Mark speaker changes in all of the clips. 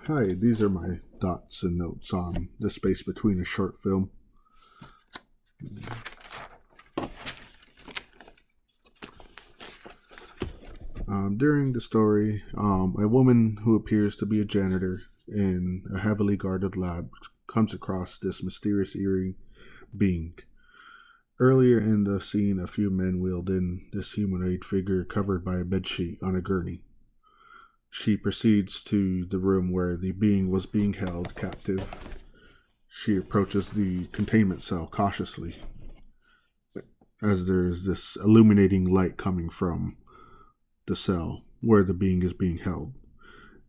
Speaker 1: Hi, these are my thoughts and notes on the space between a short film. During the story, a woman who appears to be a janitor in a heavily guarded lab comes across this mysterious, eerie being. Earlier in the scene, a few men wheeled in this humanoid figure covered by a bedsheet on a gurney. She proceeds to the room where the being was being held captive. She approaches the containment cell cautiously, as there is this illuminating light coming from the cell where the being is being held.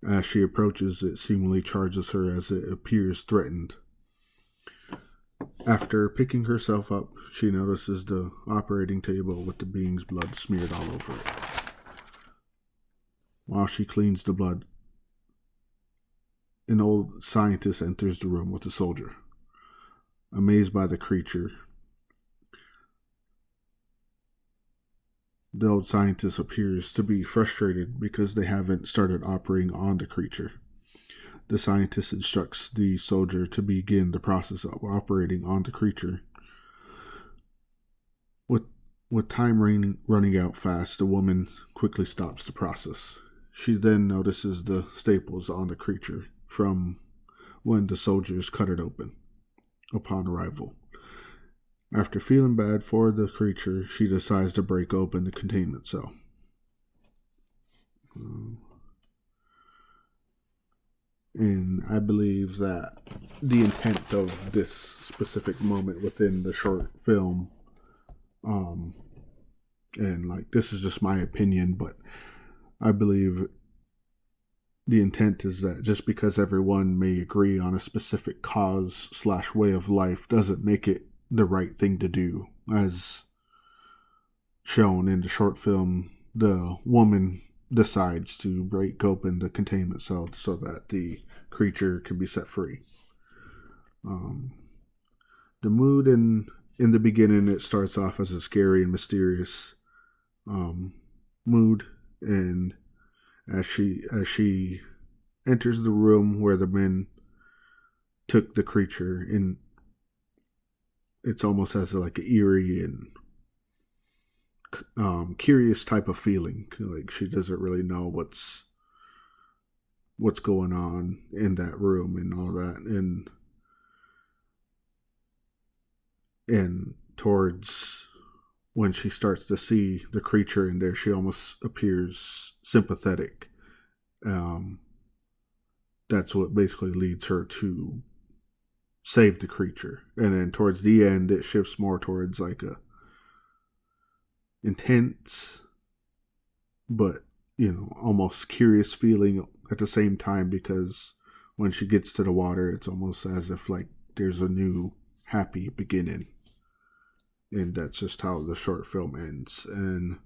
Speaker 1: As she approaches, it seemingly charges her as it appears threatened. After picking herself up, she notices the operating table with the being's blood smeared all over it. While she cleans the blood, an old scientist enters the room with a soldier. Amazed by the creature, the old scientist appears to be frustrated because they haven't started operating on the creature. The scientist instructs the soldier to begin the process of operating on the creature. With time running out fast, the woman quickly stops the process. She then notices the staples on the creature from when the soldiers cut it open upon arrival. After feeling bad for the creature, she decides to break open the containment cell. And I believe that the intent of this specific moment within the short film, and like this is just my opinion, but I believe the intent is that just because everyone may agree on a specific cause/way of life doesn't make it the right thing to do. As shown in the short film, the woman decides to break open the containment cell so that the creature can be set free. The mood in the beginning, it starts off as a scary and mysterious mood, and as she enters the room where the men took the creature in, it's almost as like an eerie and curious type of feeling. Like she doesn't really know what's going on in that room and all that, and towards when she starts to see the creature in there, she almost appears sympathetic. That's what basically leads her to save the creature, and then towards the end, it shifts more towards like a intense, but almost curious feeling at the same time, because when she gets to the water, it's almost as if like there's a new happy beginning. And that's just how the short film ends. And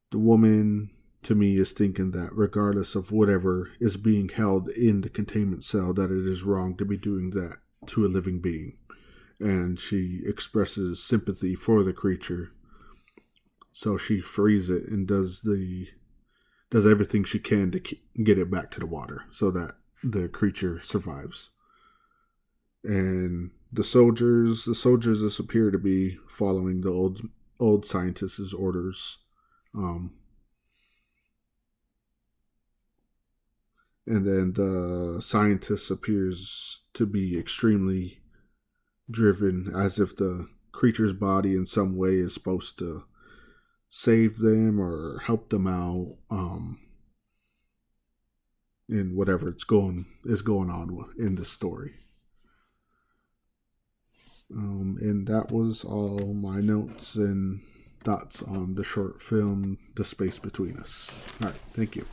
Speaker 1: the woman, to me, is thinking that regardless of whatever is being held in the containment cell, that it is wrong to be doing that to a living being. And she expresses sympathy for the creature, so she frees it and does everything she can to get it back to the water so that the creature survives. And the soldiers just appear to be following the old scientist's orders. And then the scientist appears to be extremely driven, as if the creature's body in some way is supposed to save them or help them out, in whatever is going on in the story. And that was all my notes and thoughts on the short film, The Space Between Us. All right, thank you.